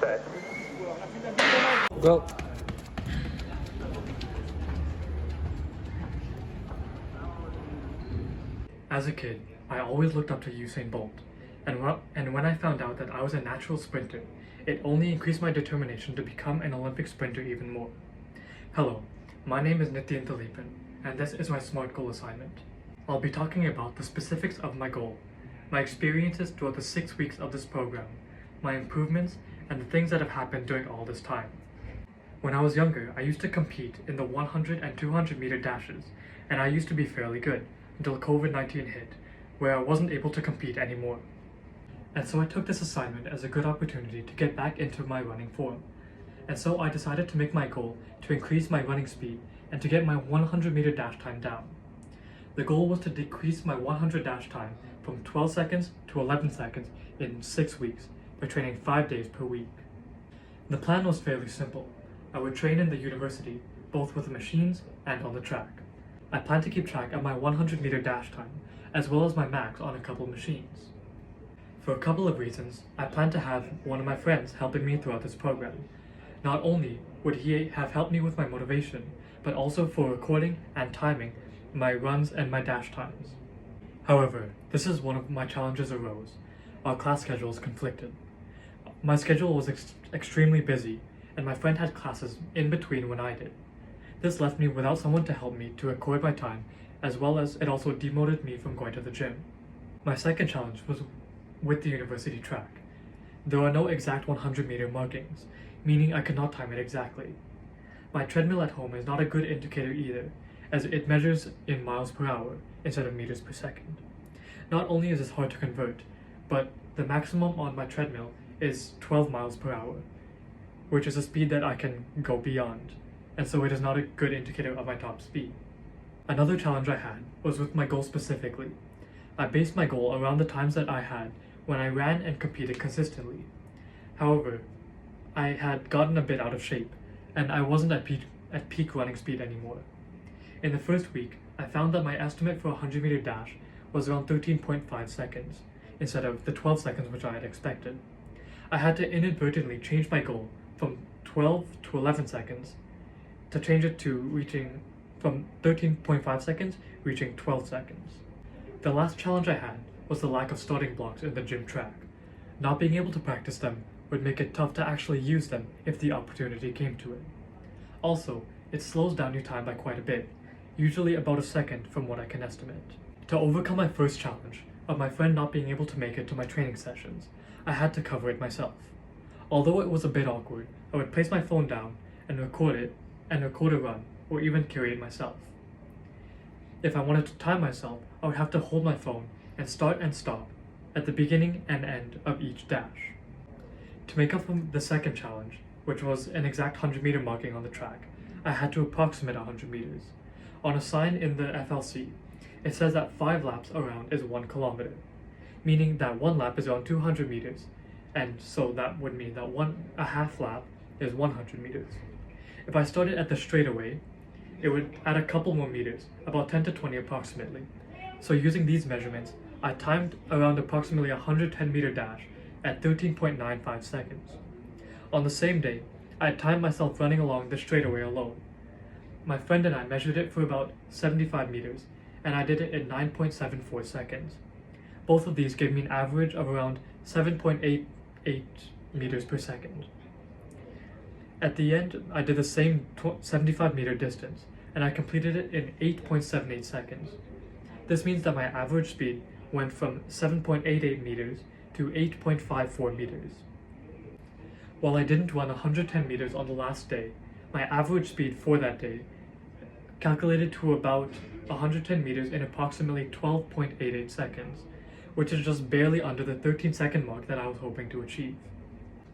set. Go. As a kid, I always looked up to Usain Bolt, and when I found out that I was a natural sprinter, it only increased my determination to become an Olympic sprinter even more. Hello, my name is Nityan Thaleepan, and this is my SMART goal assignment. I'll be talking about the specifics of my goal, my experiences throughout the 6 weeks of this program, my improvements, and the things that have happened during all this time. When I was younger, I used to compete in the 100 and 200 meter dashes, and I used to be fairly good until COVID-19 hit, where I wasn't able to compete anymore. And so I took this assignment as a good opportunity to get back into my running form. And so I decided to make my goal to increase my running speed and to get my 100 meter dash time down. The goal was to decrease my 100 dash time from 12 seconds to 11 seconds in 6 weeks by training 5 days per week. The plan was fairly simple. I would train in the university, both with the machines and on the track. I plan to keep track of my 100 meter dash time, as well as my max on a couple machines. For a couple of reasons, I plan to have one of my friends helping me throughout this program. Not only would he have helped me with my motivation, but also for recording and timing my runs and my dash times. However, this is one of my challenges arose. Our class schedules conflicted. My schedule was extremely busy, and my friend had classes in between when I did. This left me without someone to help me to record my time, as well as it also demoted me from going to the gym. My second challenge was with the university track. There are no exact 100 meter markings, meaning I could not time it exactly. My treadmill at home is not a good indicator either, as it measures in miles per hour instead of meters per second. Not only is this hard to convert, but the maximum on my treadmill is 12 miles per hour, which is a speed that I can go beyond, and so it is not a good indicator of my top speed. Another challenge I had was with my goal specifically. I based my goal around the times that I had when I ran and competed consistently. However, I had gotten a bit out of shape, and I wasn't at peak running speed anymore. In the first week, I found that my estimate for a 100 meter dash was around 13.5 seconds, instead of the 12 seconds which I had expected. I had to inadvertently change my goal from 12 to 11 seconds to change it to reaching from 13.5 seconds, reaching 12 seconds. The last challenge I had was the lack of starting blocks in the gym track. Not being able to practice them would make it tough to actually use them if the opportunity came to it. Also, it slows down your time by quite a bit, usually about a second from what I can estimate. To overcome my first challenge of my friend not being able to make it to my training sessions, I had to cover it myself. Although it was a bit awkward, I would place my phone down and record a run, or even carry it myself. If I wanted to time myself, I would have to hold my phone and start and stop at the beginning and end of each dash. To make up for the second challenge, which was an exact 100 meter marking on the track, I had to approximate 100 meters. On a sign in the FLC, it says that 5 laps around is 1 kilometer, meaning that 1 lap is around 200 meters, and so that would mean that a half lap is 100 meters. If I started at the straightaway, it would add a couple more meters, about 10 to 20 approximately. So using these measurements, I timed around approximately a 110 meter dash at 13.95 seconds. On the same day, I timed myself running along the straightaway alone. My friend and I measured it for about 75 meters, and I did it in 9.74 seconds. Both of these gave me an average of around 7.88 meters per second. At the end, I did the same 75 meter distance, and I completed it in 8.78 seconds. This means that my average speed went from 7.88 meters to 8.54 meters. While I didn't run 110 meters on the last day, my average speed for that day calculated to about 110 meters in approximately 12.88 seconds, which is just barely under the 13-second mark that I was hoping to achieve.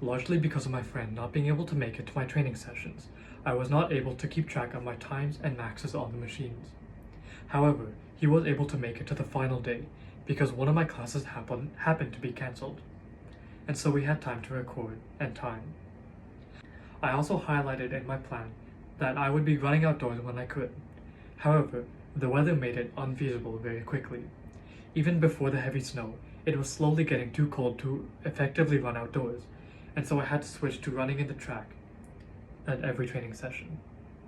Largely because of my friend not being able to make it to my training sessions, I was not able to keep track of my times and maxes on the machines. However, he was able to make it to the final day because one of my classes happened to be cancelled, and so we had time to record and time. I also highlighted in my plan that I would be running outdoors when I could. However, the weather made it unfeasible very quickly. Even before the heavy snow, it was slowly getting too cold to effectively run outdoors, and so I had to switch to running in the track at every training session.